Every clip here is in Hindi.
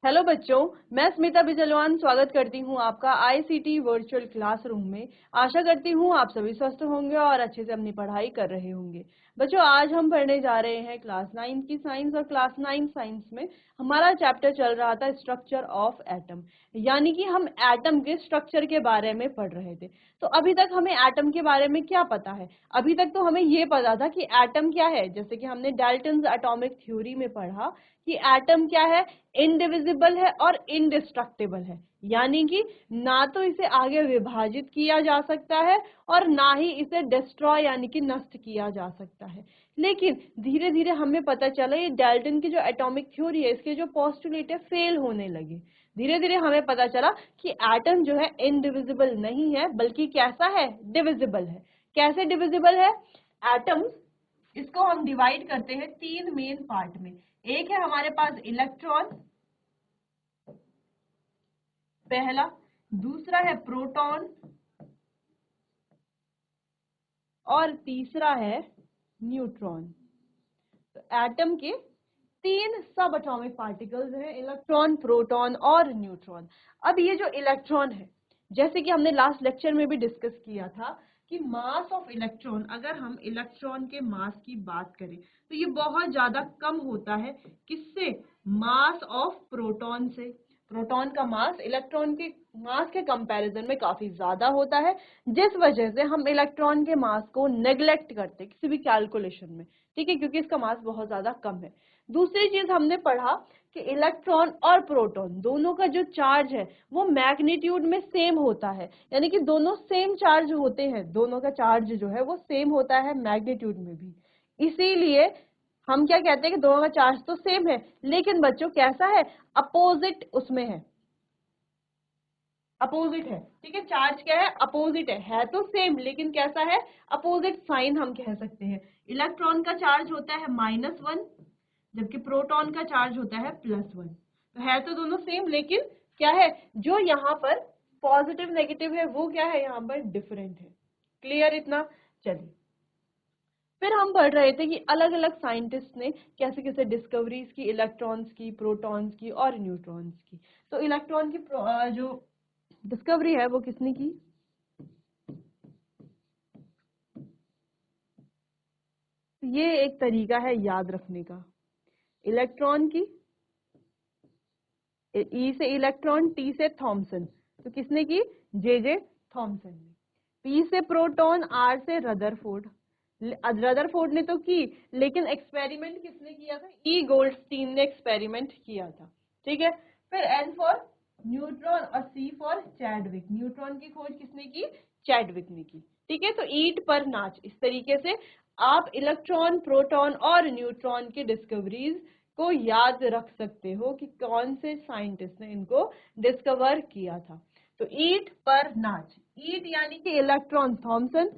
हेलो बच्चों, मैं स्मिता बिजलवान स्वागत करती हूं आपका आईसीटी वर्चुअल क्लासरूम में। आशा करती हूं आप सभी स्वस्थ होंगे और अच्छे से अपनी पढ़ाई कर रहे होंगे। बच्चों, आज हम पढ़ने जा रहे हैं क्लास 9 की साइंस। और क्लास 9 साइंस में हमारा चैप्टर चल रहा था स्ट्रक्चर ऑफ एटम, यानी कि हम एटम के स्ट्रक्चर के बारे में पढ़ रहे थे। तो अभी तक हमें एटम के बारे में क्या पता है? अभी तक तो हमें ये पता था कि एटम क्या है, जैसे कि हमने डाल्टन्स एटॉमिक थ्योरी में पढ़ा कि एटम क्या है, इनडिविजिबल है और इनडिस्ट्रक्टिबल है। यानी कि ना तो इसे आगे विभाजित किया जा सकता है और ना ही इसे डिस्ट्रॉय यानी कि नष्ट किया जा सकता है। लेकिन धीरे धीरे हमें पता चला ये डाल्टन की जो एटॉमिक थ्योरी है, इसके जो पोस्टुलेट है फेल होने लगे। धीरे धीरे हमें पता चला कि एटम जो है इनडिविजिबल नहीं है, बल्कि कैसा है, डिविजिबल है। कैसे डिविजिबल है? एटम्स, इसको हम डिवाइड करते हैं तीन मेन पार्ट में। एक है हमारे पास इलेक्ट्रॉन, पहला। दूसरा है प्रोटॉन और तीसरा है न्यूट्रॉन। तो एटम के तीन सब एटॉमिक पार्टिकल्स हैं, इलेक्ट्रॉन, प्रोटॉन और न्यूट्रॉन। अब ये जो इलेक्ट्रॉन है, जैसे कि हमने लास्ट लेक्चर में भी डिस्कस किया था कि मास ऑफ इलेक्ट्रॉन, अगर हम इलेक्ट्रॉन के मास की बात करें तो ये बहुत ज्यादा कम होता है। किससे? मास ऑफ प्रोटॉन से। प्रोटॉन का मास इलेक्ट्रॉन के मास के कंपैरिजन में काफी ज्यादा होता है, जिस वजह से हम इलेक्ट्रॉन के मास को नेग्लेक्ट करते हैं किसी भी कैलकुलेशन में। ठीक है, क्योंकि इसका मास बहुत ज्यादा कम है। दूसरी चीज हमने पढ़ा कि इलेक्ट्रॉन और प्रोटॉन दोनों का जो चार्ज है वो मैग्नीट्यूड में सेम होता है, यानी कि दोनों सेम चार्ज होते हैं, दोनों का चार्ज जो है वो सेम होता है मैग्नीट्यूड में भी। इसीलिए हम क्या कहते हैं कि दोनों का चार्ज तो सेम है, लेकिन बच्चों कैसा है, अपोजिट उसमें है, अपोजिट है। ठीक है, चार्ज क्या है, अपोजिट है तो सेम लेकिन कैसा है, अपोजिट साइन हम कह सकते हैं। इलेक्ट्रॉन का चार्ज होता है -1, जबकि प्रोटॉन का चार्ज होता है +1। तो है तो दोनों सेम, लेकिन क्या है, जो यहाँ पर पॉजिटिव नेगेटिव है वो क्या है, यहाँ पर डिफरेंट है। क्लियर इतना? चलिए, फिर हम पढ़ रहे थे कि अलग अलग साइंटिस्ट ने कैसे कैसे डिस्कवरीज की, इलेक्ट्रॉन्स की, प्रोटॉन्स की और न्यूट्रॉन्स की। तो इलेक्ट्रॉन की जो डिस्कवरी है वो किसने की? ये एक तरीका है याद रखने का। इलेक्ट्रॉन की, ई से इलेक्ट्रॉन, टी से थॉमसन। तो किसने की? जे थॉमसन ने। पी से प्रोटॉन, आर से रदरफोर्ड। रदरफोर्ड ने तो की, लेकिन एक्सपेरिमेंट किसने किया था? ई गोल्डस्टीन ने एक्सपेरिमेंट किया था। ठीक है, फिर एन फॉर न्यूट्रॉन और सी फॉर चैडविक। न्यूट्रॉन की खोज किसने की? चैडविक ने की। ठीक है, तो ईट पर नाच, इस तरीके से आप इलेक्ट्रॉन, प्रोटॉन और न्यूट्रॉन की डिस्कवरीज को याद रख सकते हो कि कौन से साइंटिस्ट ने इनको डिस्कवर किया था। तो ईट पर नाच, ईट यानी कि इलेक्ट्रॉन थॉमसन,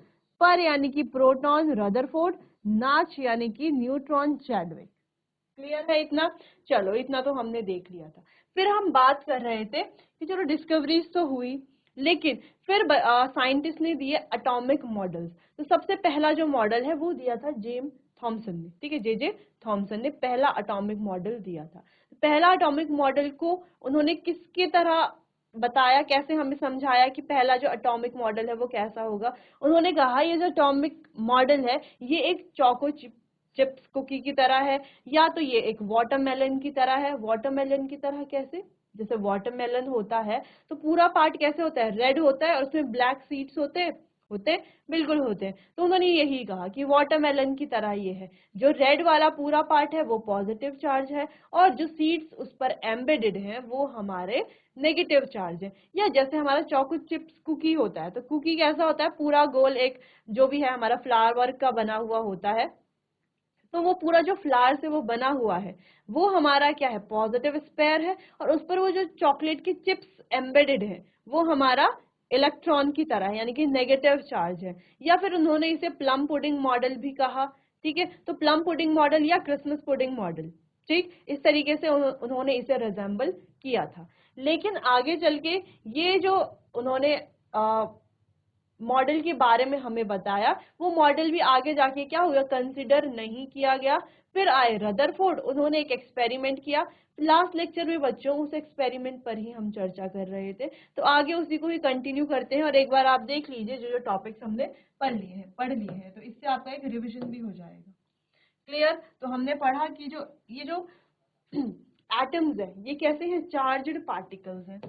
पर यानी कि प्रोटॉन रदरफोर्ड, नाच यानी कि न्यूट्रॉन चैडविक। क्लियर है इतना? चलो, इतना तो हमने देख लिया था। फिर हम बात कर रहे थे कि चलो डिस्कवरीज तो हुई, लेकिन फिर साइंटिस्ट ने दिए एटॉमिक मॉडल्स। तो सबसे पहला जो मॉडल है वो दिया था जेम्स थॉमसन ने। ठीक है, जे थॉमसन ने पहला एटॉमिक मॉडल दिया था। पहला एटॉमिक मॉडल को उन्होंने किसके तरह बताया, कैसे हमें समझाया कि पहला जो एटॉमिक मॉडल है वो कैसा होगा? उन्होंने कहा ये जो एटॉमिक मॉडल है ये एक चोको चिप्स कुकी की तरह है, या तो ये एक वाटरमेलन की तरह है। वाटरमेलन की तरह कैसे? जैसे वाटरमेलन होता है तो पूरा पार्ट कैसे होता है, रेड होता है और उसमें ब्लैक सीड्स होते बिल्कुल होते हैं। तो उन्होंने यही कहा कि वाटरमेलन की तरह ये है, जो रेड वाला पूरा पार्ट है वो पॉजिटिव चार्ज है और जो सीड्स उस पर एम्बेडेड हैं वो हमारे नेगेटिव चार्ज है। या जैसे हमारा चोको चिप्स कुकी होता है, तो कुकी कैसा होता है, पूरा गोल एक जो भी है हमारा फ्लावर वर्क का बना हुआ होता है। तो वो पूरा जो फ्लावर से वो बना हुआ है वो हमारा क्या है, पॉजिटिव स्पेयर है, और उस पर वो जो चॉकलेट की चिप्स एम्बेडेड है वो हमारा इलेक्ट्रॉन की तरह है, यानी कि नेगेटिव चार्ज है। या फिर उन्होंने इसे प्लम पुडिंग मॉडल भी कहा। ठीक है, तो प्लम पुडिंग मॉडल या क्रिसमस पुडिंग मॉडल, ठीक, इस तरीके से उन्होंने इसे रिजेंबल किया था। लेकिन आगे चल के ये जो उन्होंने मॉडल के बारे में हमें बताया, वो मॉडल भी आगे जाके क्या हुआ, कंसिडर नहीं किया गया। फिर आए रदरफोर्ड, उन्होंने एक एक्सपेरिमेंट किया। लास्ट लेक्चर में बच्चों उस एक्सपेरिमेंट पर ही हम चर्चा कर रहे थे, तो आगे उसी को ही कंटिन्यू करते हैं। और एक बार आप देख लीजिए जो जो टॉपिक्स हमने पढ़ लिए हैं, तो इससे आपका एक रिविजन भी हो जाएगा। क्लियर? तो हमने पढ़ा कि जो ये जो एटम्स है ये कैसे हैं, चार्ज्ड पार्टिकल्स हैं।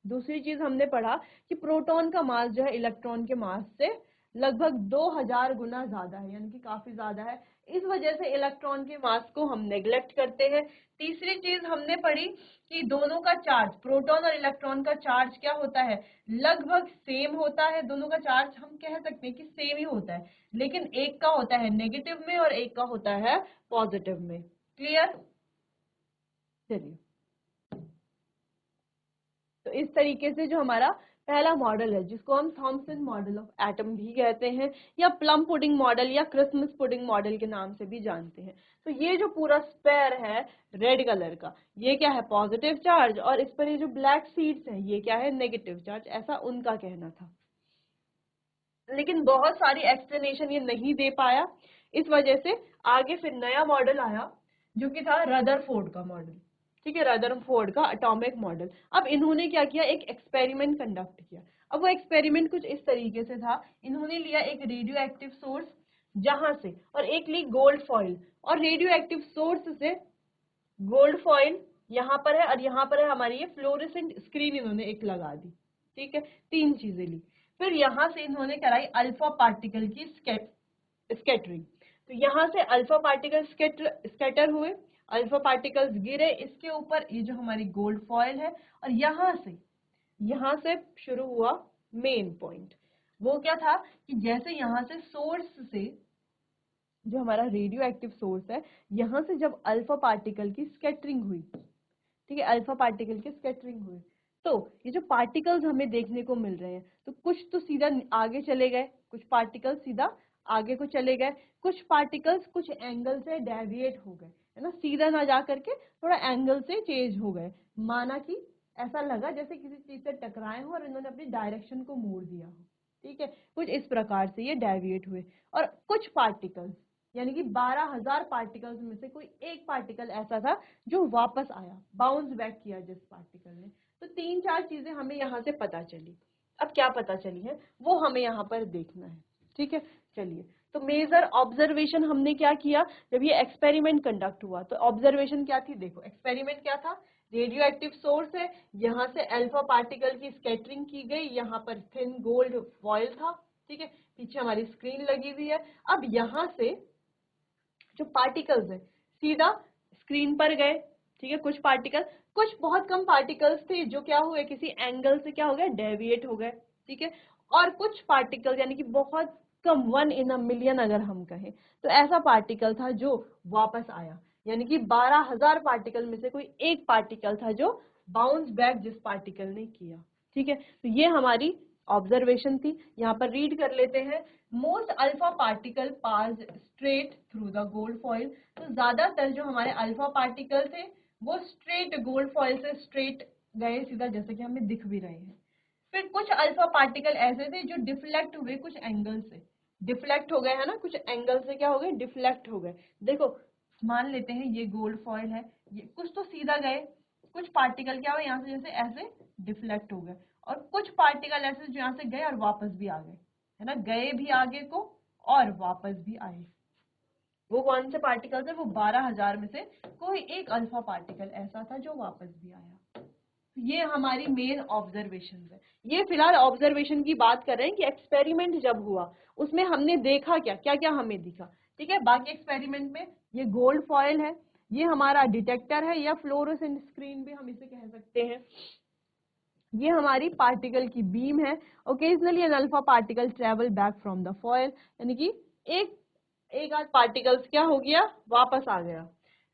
दूसरी चीज हमने पढ़ा कि प्रोटॉन का मास जो है इलेक्ट्रॉन के मास से लगभग 2000 गुना ज्यादा है, यानी कि काफी ज्यादा है। इस वजह से इलेक्ट्रॉन के मास को हम नेग्लेक्ट करते हैं। तीसरी चीज हमने पढ़ी कि दोनों का चार्ज, प्रोटॉन और इलेक्ट्रॉन का चार्ज क्या होता है, लगभग सेम होता है। दोनों का चार्ज हम कह सकते हैं कि सेम ही होता है, लेकिन एक का होता है नेगेटिव में और एक का होता है पॉजिटिव में। क्लियर? चलिए, तो इस तरीके से जो हमारा पहला मॉडल है, जिसको हम थॉमसन मॉडल ऑफ एटम भी कहते हैं, या प्लम पुडिंग मॉडल या क्रिसमस पुडिंग मॉडल के नाम से भी जानते हैं। तो ये जो पूरा स्पेयर है रेड कलर का, ये क्या है, पॉजिटिव चार्ज, और इस पर ये जो ब्लैक सीड्स हैं ये क्या है, नेगेटिव चार्ज, ऐसा उनका कहना था। लेकिन बहुत सारी एक्सप्लेनेशन ये नहीं दे पाया, इस वजह से आगे फिर नया मॉडल आया जो कि था रदरफोर्ड का मॉडल। ठीक है, रदरफोर्ड का एटॉमिक मॉडल। अब इन्होंने क्या किया, एक एक्सपेरिमेंट कंडक्ट किया। अब वो एक्सपेरिमेंट कुछ इस तरीके से था, इन्होंने लिया एक रेडियो एक्टिव सोर्स जहां से, और एक ली गोल्ड फॉइल, और रेडियो एक्टिव सोर्स से गोल्ड फॉइल यहाँ पर है, और यहाँ पर है हमारी ये फ्लोरेसेंट स्क्रीन इन्होंने एक लगा दी। ठीक है, तीन चीजें ली। फिर यहाँ से इन्होंने कराई अल्फा पार्टिकल की स्कैटरिंग। तो यहाँ से अल्फा पार्टिकल स्कैटर हुए, अल्फा पार्टिकल्स गिरे इसके ऊपर, ये जो हमारी गोल्ड फॉइल है, और यहाँ से शुरू हुआ मेन पॉइंट। वो क्या था कि जैसे यहाँ से सोर्स से, जो हमारा रेडियो एक्टिव सोर्स है, यहाँ से जब अल्फा पार्टिकल की स्कैटरिंग हुई, ठीक है, अल्फा पार्टिकल की स्कैटरिंग हुई, तो ये जो पार्टिकल्स हमें देखने को मिल रहे हैं, तो कुछ तो सीधा आगे चले गए, कुछ पार्टिकल्स सीधा आगे को चले गए, कुछ पार्टिकल्स कुछ एंगल से डेविएट हो गए, है ना, सीधा ना जा करके थोड़ा एंगल से चेंज हो गए। माना कि ऐसा लगा जैसे किसी चीज से टकराए हो और इन्होंने अपनी डायरेक्शन को मोड़ दिया हो। ठीक है, कुछ इस प्रकार से ये डेविएट हुए। और कुछ पार्टिकल्स, यानी कि 12,000 पार्टिकल्स में से कोई एक पार्टिकल ऐसा था जो वापस आया, बाउंस बैक किया जिस पार्टिकल ने। तो तीन चार चीजें हमें यहाँ से पता चली। अब क्या पता चली है वो हमें यहाँ पर देखना है। ठीक है, चलिए, तो मेजर ऑब्जर्वेशन हमने क्या किया जब ये एक्सपेरिमेंट कंडक्ट हुआ, तो ऑब्जर्वेशन क्या थी, देखो एक्सपेरिमेंट क्या था, रेडियो एक्टिव सोर्स है, यहाँ से अल्फा पार्टिकल की स्कैटरिंग की गई, यहाँ पर थिन गोल्ड फॉइल था। ठीक है, पीछे हमारी स्क्रीन लगी हुई है। अब यहाँ से जो पार्टिकल्स है सीधा स्क्रीन पर गए। ठीक है, कुछ बहुत कम पार्टिकल्स थे जो क्या हुए, किसी एंगल से क्या हो गए, डेविएट हो गए। ठीक है, और कुछ पार्टिकल्स यानी कि बहुत कम, 1 in a million अगर हम कहें, तो ऐसा पार्टिकल था जो वापस आया, यानी कि 12,000 पार्टिकल में से कोई एक पार्टिकल था जो बाउंस बैक जिस पार्टिकल ने किया। ठीक है, तो ये हमारी ऑब्जर्वेशन थी। यहाँ पर रीड कर लेते हैं, most alpha particle pass straight through the gold foil. तो ज्यादातर जो हमारे अल्फा पार्टिकल थे वो स्ट्रेट गोल्ड फॉइल से स्ट्रेट गए सीधा, जैसे कि हमें दिख भी रहे हैं। फिर कुछ अल्फा पार्टिकल ऐसे थे जो डिफ्लेक्ट हुए कुछ एंगल से, डिफ्लेक्ट हो गए, है ना, कुछ एंगल से क्या हो गए, डिफ्लेक्ट हो गए। देखो, मान लेते हैं ये गोल्ड फॉइल है, ये कुछ तो सीधा गए, कुछ पार्टिकल क्या हुए यहाँ से जैसे ऐसे डिफ्लेक्ट हो गए, और कुछ पार्टिकल ऐसे जो यहाँ से गए और वापस भी आ गए, है ना, गए भी आगे को और वापस भी आए। वो कौन से पार्टिकल्स है, वो 12,000 में से कोई एक अल्फा पार्टिकल ऐसा था जो वापस भी आया। ये हमारी मेन ऑब्जर्वेशन है। ये फिलहाल ऑब्जर्वेशन की बात कर रहे हैं कि एक्सपेरिमेंट जब हुआ उसमें हमने देखा क्या क्या क्या हमें दिखा। ठीक है, बाकी एक्सपेरिमेंट में ये गोल्ड फॉइल है, ये हमारा डिटेक्टर है या फ्लोरोसेंट स्क्रीन भी हम इसे कह सकते हैं, ये हमारी पार्टिकल की बीम है। Occasionally an alpha particle travel back from the foil, यानी कि एक आध पार्टिकल्स क्या हो गया, वापस आ गया।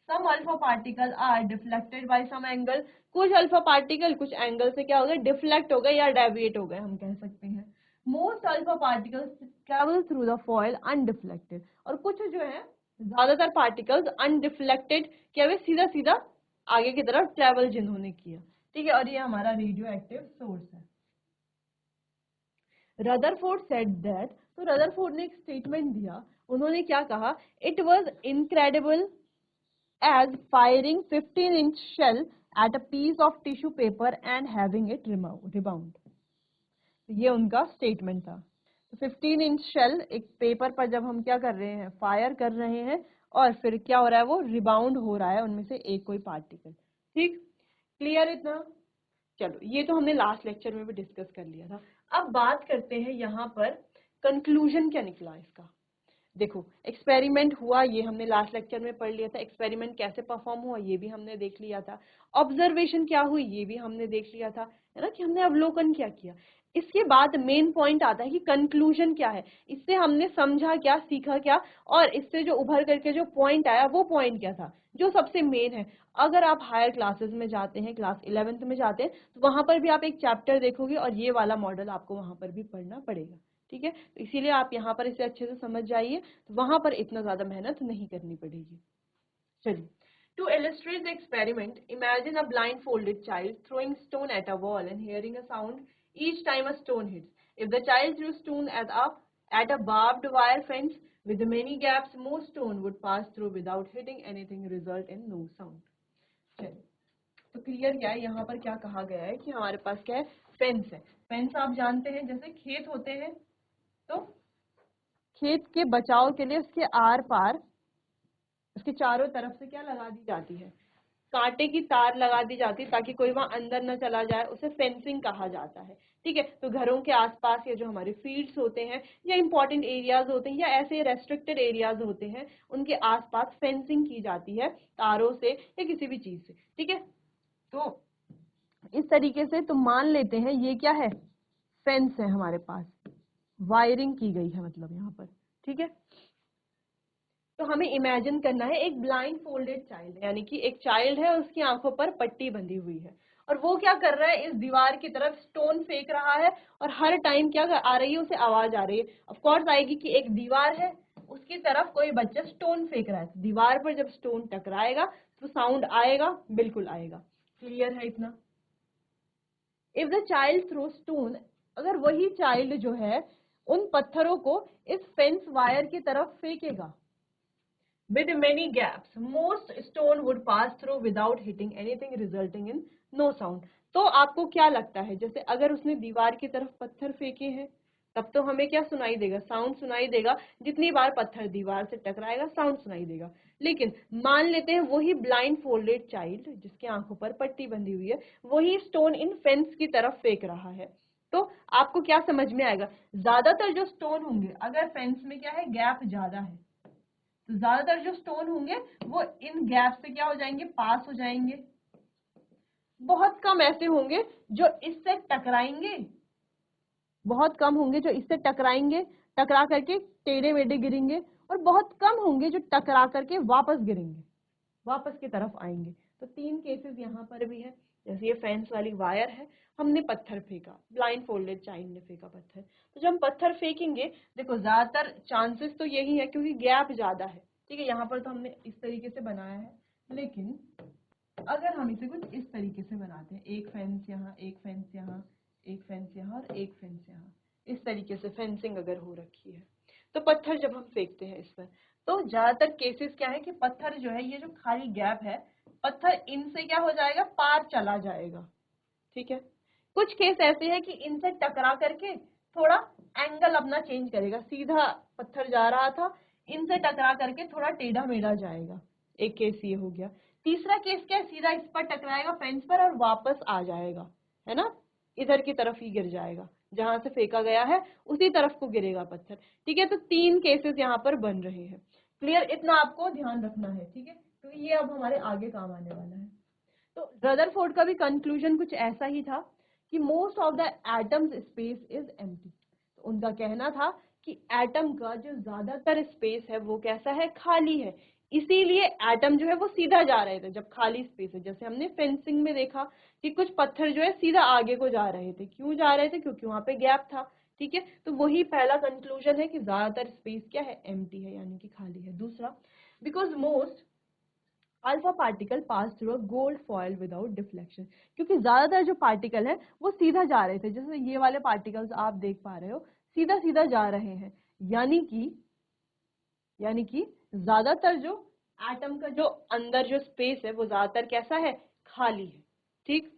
Some alpha particle are deflected by some angle, कुछ अल्फा पार्टिकल कुछ एंगल से क्या हो गए, डिफ्लेक्ट हो गए या डेविएट हो गए हम कह सकते हैं। Most alpha particles travel through the foil undeflected, और कुछ जो है ज्यादातर पार्टिकल्स अनडिफ्लेक्टेड क्या हुए, सीधा सीधा आगे की तरफ ट्रेवल जिन्होंने किया। ठीक है, और ये हमारा रेडियो एक्टिव सोर्स है। रदरफोर्ड सेड दैट, तो रदरफोर्ड ने एक स्टेटमेंट दिया, उन्होंने क्या कहा, it was incredible as firing 15-inch shell at a piece of tissue paper and having it rebound। ये उनका स्टेटमेंट था। 15-इंच शेल एक पेपर पर जब हम क्या कर रहे हैं, फायर कर रहे हैं, और फिर क्या हो रहा है, वो रिबाउंड हो रहा है उनमें से एक कोई पार्टिकल। ठीक, क्लियर इतना? चलो, ये तो हमने लास्ट लेक्चर में भी डिस्कस कर लिया था। अब बात करते हैं यहाँ पर कंक्लूजन क्या निकला इसका। देखो, एक्सपेरिमेंट हुआ, ये हमने लास्ट लेक्चर में पढ़ लिया था। एक्सपेरिमेंट कैसे परफॉर्म हुआ ये भी हमने देख लिया था। ऑब्जर्वेशन क्या हुई ये भी हमने देख लिया था, है ना, कि हमने अवलोकन क्या किया। इसके बाद मेन पॉइंट आता है कि कंक्लूजन क्या है, इससे हमने समझा क्या, सीखा क्या, और इससे जो उभर करके जो पॉइंट आया वो पॉइंट क्या था, जो सबसे मेन है। अगर आप हायर क्लासेस में जाते हैं, क्लास 11th में जाते हैं, तो वहां पर भी आप एक चैप्टर देखोगे और ये वाला मॉडल आपको वहां पर भी पढ़ना पड़ेगा। ठीक है, तो इसीलिए आप यहाँ पर इसे अच्छे से समझ जाइए, तो वहां पर इतना ज्यादा मेहनत नहीं करनी पड़ेगी। चलिए, to illustrate the experiment, imagine a blindfolded child throwing stone at a wall and hearing a sound each time a stone hits. If the child threw stone at a barbed wire fence with many gaps, more stone would pass through without hitting anything, result in no sound। चलिए, तो क्लियर क्या है, यहाँ पर क्या कहा गया है कि हमारे पास क्या है, फेंस है। फेंस आप जानते हैं, जैसे खेत होते हैं, तो खेत के बचाव के लिए उसके आर पार, उसके चारों तरफ से क्या लगा दी जाती है, कांटे की तार लगा दी जाती है, ताकि कोई वहां अंदर न चला जाए, उसे फेंसिंग कहा जाता है। ठीक है, तो घरों के आसपास या जो हमारे फील्ड्स होते हैं या इंपॉर्टेंट एरियाज होते हैं या ऐसे रेस्ट्रिक्टेड एरियाज होते हैं, उनके आसपास फेंसिंग की जाती है तारों से या किसी भी चीज से। ठीक है, तो इस तरीके से तुम मान लेते हैं ये क्या है, फेंस है हमारे पास, वायरिंग की गई है मतलब यहाँ पर। ठीक है, तो हमें इमेजिन करना है एक ब्लाइंड फोल्डेड चाइल्ड, यानी कि एक चाइल्ड है, उसकी आंखों पर पट्टी बंधी हुई है, और वो क्या कर रहा है, इस दीवार की तरफ स्टोन फेंक रहा है, और हर टाइम क्या आ रही है, उसे आवाज आ रही है, ऑफ कोर्स आएगी, कि एक दीवार है, उसकी तरफ कोई बच्चा स्टोन फेंक रहा है, दीवार पर जब स्टोन टकराएगा तो साउंड आएगा, बिल्कुल आएगा। क्लियर है इतना? If the child throw stone, अगर वही चाइल्ड जो है उन पत्थरों को इस फेंस वायर की तरफ फेंकेगा, with many gaps, most stone would pass through without hitting anything, resulting in no sound। तो आपको क्या लगता है, जैसे अगर उसने दीवार की तरफ पत्थर फेंके हैं, तब तो हमें क्या सुनाई देगा, साउंड सुनाई देगा, जितनी बार पत्थर दीवार से टकराएगा साउंड सुनाई देगा। लेकिन मान लेते हैं वही ब्लाइंड फोल्डेड चाइल्ड, जिसकी आंखों पर पट्टी बंधी हुई है, वही स्टोन इन फेंस की तरफ फेंक रहा है, तो आपको क्या समझ में आएगा, ज्यादातर जो स्टोन होंगे, अगर फेंस में क्या है, गैप ज्यादा है, तो ज्यादातर जो स्टोन होंगे वो इन गैप से क्या हो जाएंगे, पास हो जाएंगे। बहुत कम ऐसे होंगे जो इससे टकराएंगे, बहुत कम होंगे जो इससे टकराएंगे, टकरा करके टेढ़े मेढ़े गिरेंगे, और बहुत कम होंगे जो टकरा करके वापस गिरेंगे, वापस की तरफ आएंगे। तो 3 केसेस यहाँ पर भी है। जैसे ये फेंस वाली वायर है, हमने पत्थर फेंका, ब्लाइंड फोल्डेड चाइल्ड ने फेंका पत्थर, तो जब हम पत्थर फेंकेंगे, देखो ज्यादातर चांसेस तो यही है क्योंकि गैप ज्यादा है। ठीक है, यहाँ पर तो हमने इस तरीके से बनाया है, लेकिन अगर हम इसे कुछ इस तरीके से बनाते हैं, एक फेंस यहाँ, एक फेंस यहाँ, एक फेंस यहाँ और एक फेंस यहाँ, इस तरीके से फेंसिंग अगर हो रखी है, तो पत्थर जब हम फेंकते हैं इस पर, तो ज्यादातर केसेस क्या है कि पत्थर जो है, ये जो खाली गैप है, पत्थर इनसे क्या हो जाएगा, पार चला जाएगा। ठीक है, कुछ केस ऐसे हैं कि इनसे टकरा करके थोड़ा एंगल अपना चेंज करेगा, सीधा पत्थर जा रहा था, इनसे टकरा करके थोड़ा टेढ़ा मेढ़ा जाएगा, एक केस ये हो गया। तीसरा केस क्या है, सीधा इस पर टकराएगा फेंस पर और वापस आ जाएगा, है ना, इधर की तरफ ही गिर जाएगा, जहां से फेंका गया है उसी तरफ को गिरेगा पत्थर। ठीक है, तो 3 केसेस यहाँ पर बन रहे हैं। क्लियर, इतना आपको ध्यान रखना है। ठीक है, तो ये अब हमारे आगे काम आने वाला है। तो रदरफोर्ड का भी कंक्लूजन कुछ ऐसा ही था कि most of the atoms space is empty. तो उनका कहना था कि एटम का जो ज्यादातर स्पेस है वो कैसा है, खाली है, इसीलिए एटम जो है वो सीधा जा रहे थे जब खाली स्पेस है। जैसे हमने फेंसिंग में देखा कि कुछ पत्थर जो है सीधा आगे को जा रहे थे, क्यों जा रहे थे, क्योंकि वहां पे गैप था। ठीक है, तो वही पहला कंक्लूजन है कि ज्यादातर स्पेस क्या है, एम्प्टी है, यानी कि खाली है। दूसरा, because most alpha particle pass through a gold foil without deflection, क्योंकि ज्यादातर जो पार्टिकल है वो सीधा जा रहे थे, जैसे ये वाले पार्टिकल्स आप देख पा रहे हो सीधा सीधा जा रहे हैं, यानी कि ज्यादातर जो एटम का जो अंदर जो स्पेस है वो ज्यादातर कैसा है, खाली है। ठीक,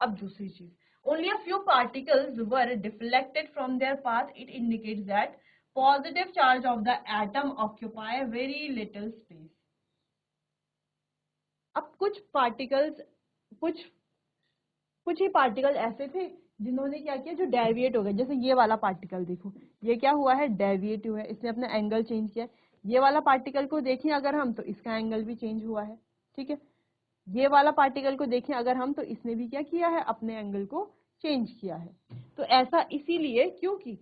अब दूसरी चीज, only a few particles were deflected from there path, it indicates that positive charge of the atom occupy very little space. अब कुछ कुछ ही पार्टिकल ऐसे थे जिन्होंने क्या किया, जो डेविएट हो गए, जैसे ये वाला पार्टिकल देखो, ये क्या हुआ है, डेविएट हुआ है, इसने अपना एंगल चेंज किया है। ये वाला पार्टिकल को देखें अगर हम, तो इसका एंगल भी चेंज हुआ है। ठीक है, ये वाला पार्टिकल को देखें अगर हम, तो इसने भी क्या किया है, अपने एंगल को चेंज किया है। तो ऐसा इसीलिए क्योंकि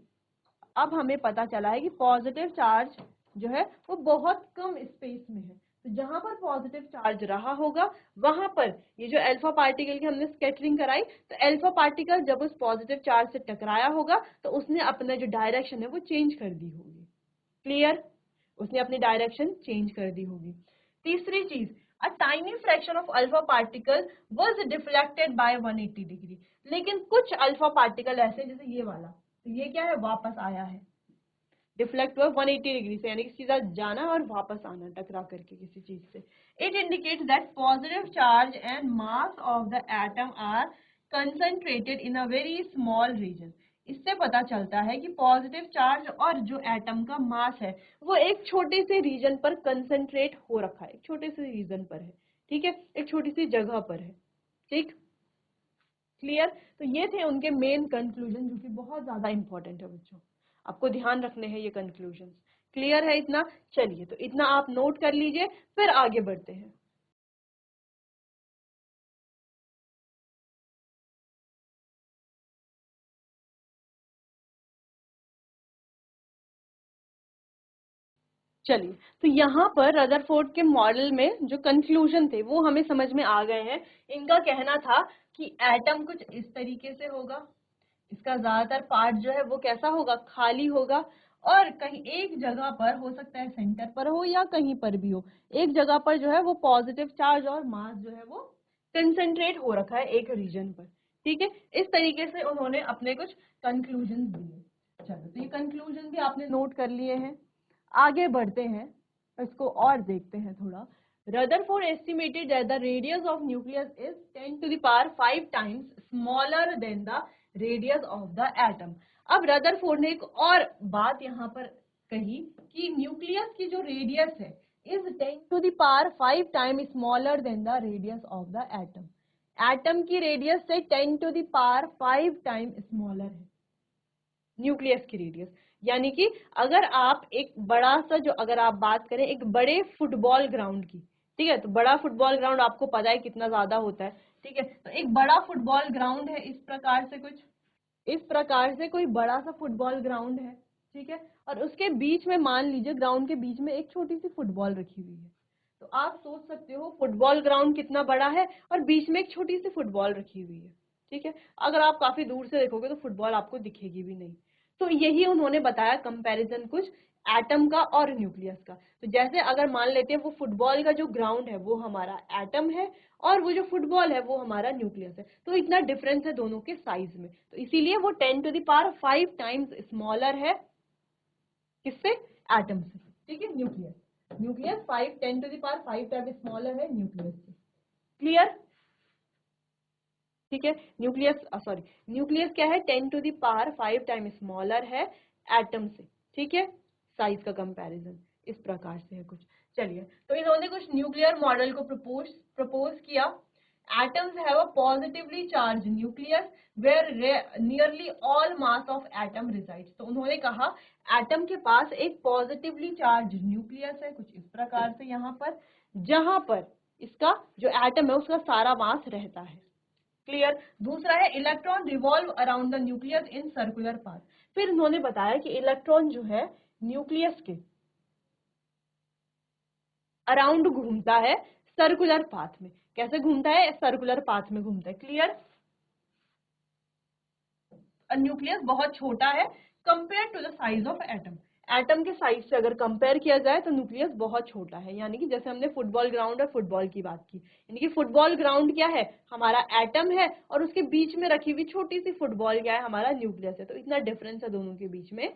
अब हमें पता चला है कि पॉजिटिव चार्ज जो है वो बहुत कम स्पेस में है, तो जहां पर पॉजिटिव चार्ज रहा होगा वहां पर ये जो अल्फा पार्टिकल की हमने स्कैटरिंग कराई, तो अल्फा पार्टिकल जब उस पॉजिटिव चार्ज से टकराया होगा तो उसने अपना जो डायरेक्शन है वो चेंज कर दी होगी। क्लियर, उसने अपनी डायरेक्शन चेंज कर दी होगी। तीसरी चीज, a tiny fraction of alpha particle was deflected by 180 degree, लेकिन कुछ अल्फा पार्टिकल ऐसे, जैसे ये वाला, तो ये क्या है, वापस आया है, डिफ्लेक्ट हुआ 180 डिग्री से, यानी कि सीधा जाना और वापस आना टकरा करके किसी चीज से। It indicates that positive charge and mass of the atom are concentrated in a very small region. इससे पता चलता है कि पॉजिटिव चार्ज और जो एटम का मास है वो एक छोटे से रीजन पर कंसंट्रेट हो रखा है, एक छोटे से रीजन पर है। ठीक है, एक छोटी सी जगह पर है। ठीक, क्लियर। तो ये थे उनके मेन कंक्लूजन, जो कि बहुत ज्यादा इंपॉर्टेंट है बच्चों, आपको ध्यान रखने हैं ये कंक्लूजन। क्लियर है इतना? चलिए, तो इतना आप नोट कर लीजिए, फिर आगे बढ़ते हैं। चलिए, तो यहाँ पर रदरफोर्ड के मॉडल में जो कंक्लूजन थे वो हमें समझ में आ गए हैं। इनका कहना था कि एटम कुछ इस तरीके से होगा, इसका ज्यादातर पार्ट जो है वो कैसा होगा, खाली होगा, और कहीं एक जगह पर हो सकता है, सेंटर पर हो या कहीं पर भी हो, एक जगह पर जो है वो पॉजिटिव चार्ज और मास जो है वो कंसंट्रेट हो रखा है एक रीजन पर। ठीक है, इस तरीके से उन्होंने अपने कुछ कंक्लूजन दिए। चलो, तो ये कंक्लूजन भी आपने नोट कर लिए हैं। आगे बढ़ते हैं, इसको और देखते हैं थोड़ा। Rutherford estimated that the radius of nucleus is 10 to the power 5 times smaller than the radius of the atom. अब रदरफोर्ड ने एक और बात यहाँ पर कही कि न्यूक्लियस की जो रेडियस है is 10 to the power 5 time smaller than the radius of the atom. Atom की रेडियस से 10 to the power 5 time smaller है न्यूक्लियस की रेडियस। यानी कि अगर आप एक बड़ा सा, जो अगर आप बात करें एक बड़े फुटबॉल ग्राउंड की, ठीक है, तो बड़ा फुटबॉल ग्राउंड आपको पता है कितना ज्यादा होता है। ठीक है, तो एक बड़ा फुटबॉल ग्राउंड है, इस प्रकार से कुछ, इस प्रकार से कोई बड़ा सा फुटबॉल ग्राउंड है। ठीक है, और उसके बीच में मान लीजिए ग्राउंड के बीच में एक छोटी सी फुटबॉल रखी हुई है, तो आप सोच सकते हो फुटबॉल ग्राउंड कितना बड़ा है और बीच में एक छोटी सी फुटबॉल रखी हुई है। ठीक है, अगर आप काफी दूर से देखोगे तो फुटबॉल आपको दिखेगी भी नहीं। तो यही उन्होंने बताया कंपैरिजन कुछ एटम का और न्यूक्लियस का। तो जैसे अगर मान लेते हैं वो फुटबॉल का जो ग्राउंड है वो हमारा एटम है और वो जो फुटबॉल है वो हमारा न्यूक्लियस है, तो इतना डिफरेंस है दोनों के साइज में, तो इसीलिए वो 10 to the power 5 times smaller है किससे, एटम से। ठीक है, nucleus, nucleus 5 10 to the power 5 times smaller है न्यूक्लियस से। क्लियर? ठीक है, न्यूक्लियस सॉरी, न्यूक्लियस क्या है, 10 to the power 5 time smaller है एटम से। ठीक है, साइज का कंपैरिजन इस प्रकार से है कुछ। चलिए, तो इन्होंने कुछ न्यूक्लियर मॉडल को प्रपोज किया। Atoms have a positively charge nucleus where nearly all mass of atom resides. तो उन्होंने कहा एटम के पास एक पॉजिटिवली चार्ज न्यूक्लियस है कुछ इस प्रकार से यहाँ पर, जहां पर इसका जो एटम है उसका सारा मास रहता है। क्लियर? दूसरा है electron revolve around the nucleus in circular path. फिर उन्होंने बताया कि इलेक्ट्रॉन जो है न्यूक्लियस के अराउंड घूमता है सर्कुलर पाथ में। कैसे घूमता है? सर्कुलर पाथ में घूमता है। क्लियर? न्यूक्लियस बहुत छोटा है compare to the size of atom. Atom के साइज से अगर कंपेयर किया जाए तो न्यूक्लियस बहुत छोटा है, यानी कि जैसे हमने फुटबॉल ग्राउंड और फुटबॉल की बात की, यानी कि फुटबॉल ग्राउंड क्या है, हमारा एटम है, और उसके बीच में रखी हुई छोटी सी फुटबॉल क्या है, हमारा न्यूक्लियस है। तो इतना डिफरेंस है दोनों के बीच में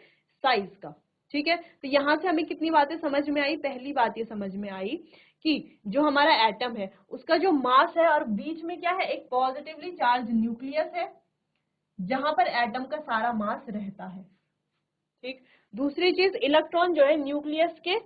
साइज का। ठीक है, तो यहाँ से हमें कितनी बातें समझ में आई। पहली बात ये समझ में आई कि जो हमारा एटम है उसका जो मास है और बीच में क्या है, एक पॉजिटिवली चार्ज न्यूक्लियस है जहां पर एटम का सारा मास रहता है। ठीक, दूसरी चीज, इलेक्ट्रॉन जो है न्यूक्लियस के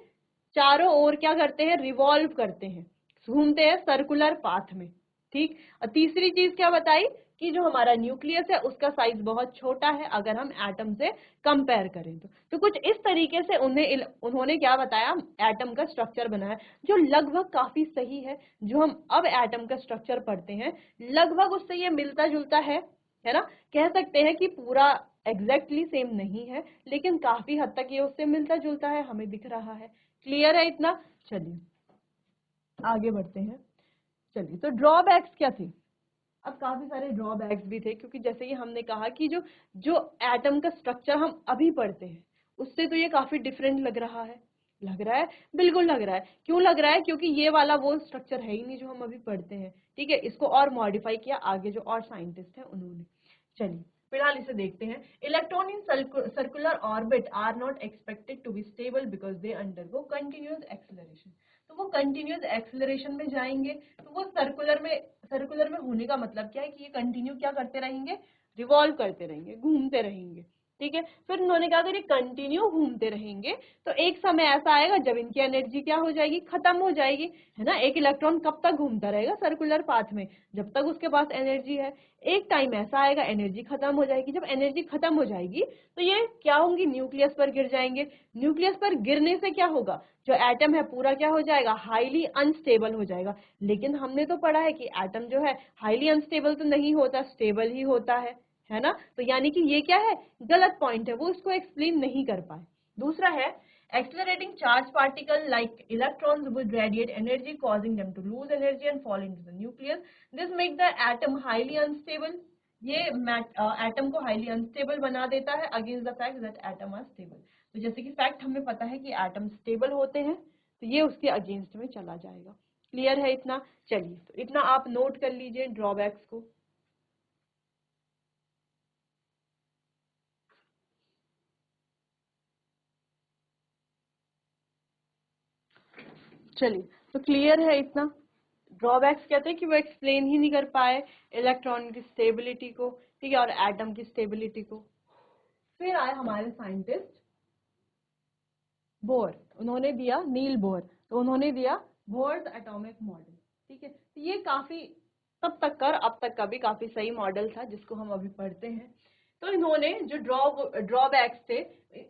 चारों ओर क्या करते हैं, रिवॉल्व करते हैं, घूमते हैं सर्कुलर पाथ में। ठीक, और तीसरी चीज क्या बताई कि जो हमारा न्यूक्लियस है उसका साइज बहुत छोटा है अगर हम एटम से कंपेयर करें तो कुछ इस तरीके से उन्होंने क्या बताया, एटम का स्ट्रक्चर बनाया जो लगभग काफी सही है। जो हम अब एटम का स्ट्रक्चर पढ़ते हैं लगभग उससे ये मिलता जुलता है ना। कह सकते हैं कि पूरा एग्जैक्टली सेम नहीं है, लेकिन काफी हद तक ये उससे मिलता जुलता है, हमें दिख रहा है। क्लियर है इतना? चलिए आगे बढ़ते हैं। चलिए, तो ड्रॉबैक्स क्या थे? अब काफी सारे ड्रॉबैक्स भी थे, क्योंकि जैसे कि हमने कहा कि जो जो एटम का स्ट्रक्चर हम अभी पढ़ते हैं उससे तो ये काफी डिफरेंट लग रहा है। लग रहा है, बिल्कुल लग रहा है। क्यों लग रहा है? क्योंकि ये वाला वो स्ट्रक्चर है ही नहीं जो हम अभी पढ़ते हैं। ठीक है, इसको और मॉडिफाई किया आगे जो और साइंटिस्ट हैं उन्होंने। चलिए फिलहाल इसे देखते हैं। Electron in circular orbit are not expected to be stable because they undergo continuous acceleration. तो वो कंटिन्यूअस एक्सेलरेशन में जाएंगे, तो वो सर्कुलर में होने का मतलब क्या है कि ये कंटिन्यू क्या करते रहेंगे, रिवॉल्व करते रहेंगे, घूमते रहेंगे। ठीक है, फिर उन्होंने कहा अगर ये कंटिन्यू घूमते रहेंगे तो एक समय ऐसा आएगा जब इनकी एनर्जी क्या हो जाएगी, खत्म हो जाएगी, है ना। एक इलेक्ट्रॉन कब तक घूमता रहेगा सर्कुलर पाथ में, जब तक उसके पास एनर्जी है। एक टाइम ऐसा आएगा एनर्जी खत्म हो जाएगी, जब एनर्जी खत्म हो जाएगी तो ये क्या होंगी, न्यूक्लियस पर गिर जाएंगे। न्यूक्लियस पर गिरने से क्या होगा, जो एटम है पूरा क्या हो जाएगा, हाईली अनस्टेबल हो जाएगा। लेकिन हमने तो पढ़ा है कि एटम जो है हाईली अनस्टेबल तो नहीं होता, स्टेबल ही होता है ना। तो यानी कि ये क्या है, गलत पॉइंट है, वो इसको एक्सप्लेन नहीं कर पाए। दूसरा है accelerating charged particle like electrons would radiate energy causing them to lose energy and fall into the nucleus. This make the atom highly unstable. ये एटम को हाईली अनस्टेबल बना देता है against the fact that atom are stable. तो जैसे कि फैक्ट हमें पता है कि एटम स्टेबल होते हैं, तो ये उसके अगेंस्ट में चला जाएगा। क्लियर है इतना? चलिए, तो इतना आप नोट कर लीजिए ड्रॉबैक्स को। चलिए, तो क्लियर है इतना। ड्रॉबैक्स कहते हैं कि वो एक्सप्लेन ही नहीं कर पाए इलेक्ट्रॉन की स्टेबिलिटी को, ठीक है, और एटम की स्टेबिलिटी को। फिर आए हमारे साइंटिस्ट बोर, उन्होंने दिया नील बोर, तो उन्होंने दिया बोर्स एटॉमिक मॉडल। ठीक है, तो ये काफी तब तक का और अब तक का भी काफी सही मॉडल था जिसको हम अभी पढ़ते हैं। तो इन्होंने जो ड्रॉबैक्स थे,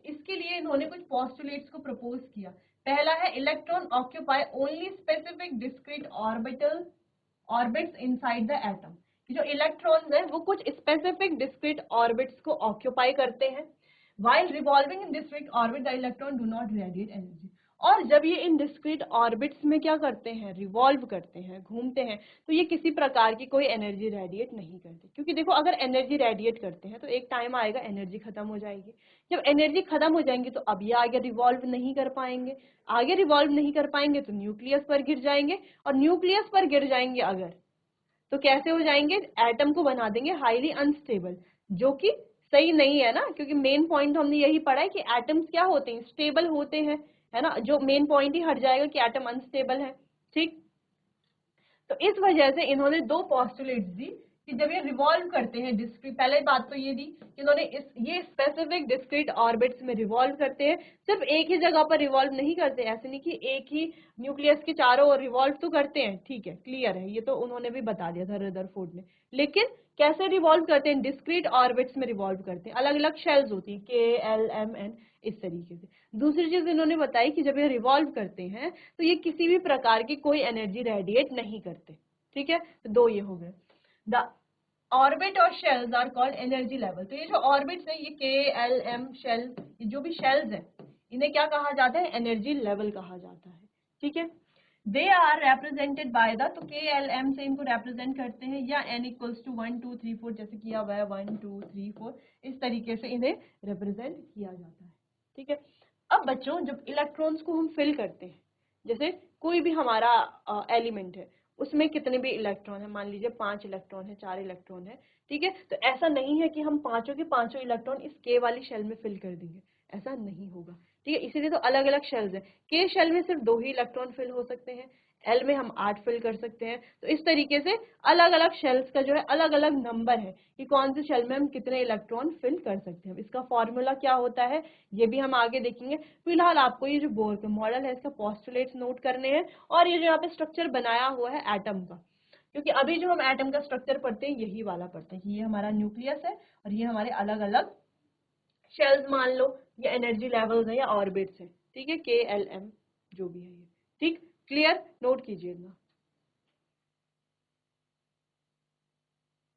इसके लिए इन्होंने कुछ पोस्टुलेट्स को प्रपोज किया। पहला है electron occupy only specific discrete orbits inside the atom. जो इलेक्ट्रॉन्स हैं वो कुछ स्पेसिफिक डिस्क्रीट ऑर्बिट्स को ऑक्यूपाई करते हैं। while revolving in discrete orbit the electron do not radiate energy। और जब ये इन डिस्क्रीट ऑर्बिट्स में क्या करते हैं, रिवॉल्व करते हैं, घूमते हैं, तो ये किसी प्रकार की कोई एनर्जी रेडिएट नहीं करते। क्योंकि देखो अगर एनर्जी रेडिएट करते हैं तो एक टाइम आएगा एनर्जी खत्म हो जाएगी। जब एनर्जी खत्म हो जाएंगी तो अब ये आगे रिवॉल्व नहीं कर पाएंगे। आगे रिवॉल्व नहीं कर पाएंगे तो न्यूक्लियस पर गिर जाएंगे, और न्यूक्लियस पर गिर जाएंगे अगर, तो कैसे हो जाएंगे, एटम को बना देंगे हाईली अनस्टेबल, जो कि सही नहीं है ना। क्योंकि मेन पॉइंट हमने यही पढ़ा है कि एटम्स क्या होते हैं, स्टेबल होते हैं, है ना। जो मेन पॉइंट ही हट जाएगा कि एटम अनस्टेबल है। ठीक, तो इस वजह से इन्होंने दो पोस्टुलेट्स दी कि जब ये रिवॉल्व करते हैं डिस्क्रीट, पहले बात तो ये दी कि इन्होंने ये स्पेसिफिक डिस्क्रीट ऑर्बिट्स में रिवॉल्व करते हैं, सिर्फ एक ही जगह पर रिवॉल्व नहीं करते, ऐसे नहीं कि एक ही न्यूक्लियस के चारों ओर रिवॉल्व तो करते हैं, ठीक है, क्लियर है, ये तो उन्होंने भी बता दिया था रदरफोर्ड ने। लेकिन कैसे रिवॉल्व करते हैं, डिस्क्रीट ऑर्बिट्स में रिवॉल्व करते हैं, अलग अलग शेल्स होती हैं, KLMN, इस तरीके से। दूसरी चीज इन्होंने बताई कि जब ये रिवॉल्व करते हैं तो ये किसी भी प्रकार की कोई एनर्जी रेडिएट नहीं करते। ठीक है, तो दो ये हो गए। द ऑर्बिट और shells are called energy level. तो ये जो ऑर्बिट्स है, ये KLM शेल, ये जो भी शेल्स है, इन्हें क्या कहा जाता है, एनर्जी लेवल कहा जाता है। ठीक है, they are represented by the, तो KLM से इनको represent करते हैं, या n इक्वल्स टू 1 2 3 4 जैसे किया हुआ है 1 2 3 4, इस तरीके से इन्हें represent किया जाता है। ठीक है, अब बच्चों जब इलेक्ट्रॉन्स को हम फिल करते हैं, जैसे कोई भी हमारा एलिमेंट है, उसमें कितने भी इलेक्ट्रॉन है, मान लीजिए 5 इलेक्ट्रॉन है, 4 इलेक्ट्रॉन है, ठीक है। तो ऐसा नहीं है कि हम पांचों के पांचों इलेक्ट्रॉन इस के वाली शेल में फिल कर देंगे, ऐसा नहीं होगा, ठीक है। इसीलिए तो अलग अलग शेल्स हैं। के शेल में सिर्फ 2 ही इलेक्ट्रॉन फिल हो सकते हैं, एल में हम 8 फिल कर सकते हैं। तो इस तरीके से अलग अलग शेल्स का जो है अलग अलग नंबर है कि कौन से शेल में हम कितने इलेक्ट्रॉन फिल कर सकते हैं। इसका फॉर्मूला क्या होता है ये भी हम आगे देखेंगे। फिलहाल आपको ये जो बोर का मॉडल है इसका पोस्टुलेट्स नोट करने हैं, और ये जो यहाँ पे स्ट्रक्चर बनाया हुआ है एटम का, क्योंकि अभी जो हम एटम का स्ट्रक्चर पढ़ते हैं यही वाला पढ़ते हैं कि ये हमारा न्यूक्लियस है और ये हमारे अलग अलग शेल्स मान लो, ये एनर्जी लेवल्स है या ऑर्बिट्स है, ठीक है, के एल एम जो भी है ये, ठीक। क्लियर, नोट कीजिएगा।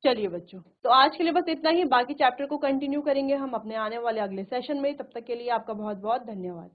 चलिए बच्चों, तो आज के लिए बस इतना ही, बाकी चैप्टर को कंटिन्यू करेंगे हम अपने आने वाले अगले सेशन में। तब तक के लिए आपका बहुत बहुत धन्यवाद।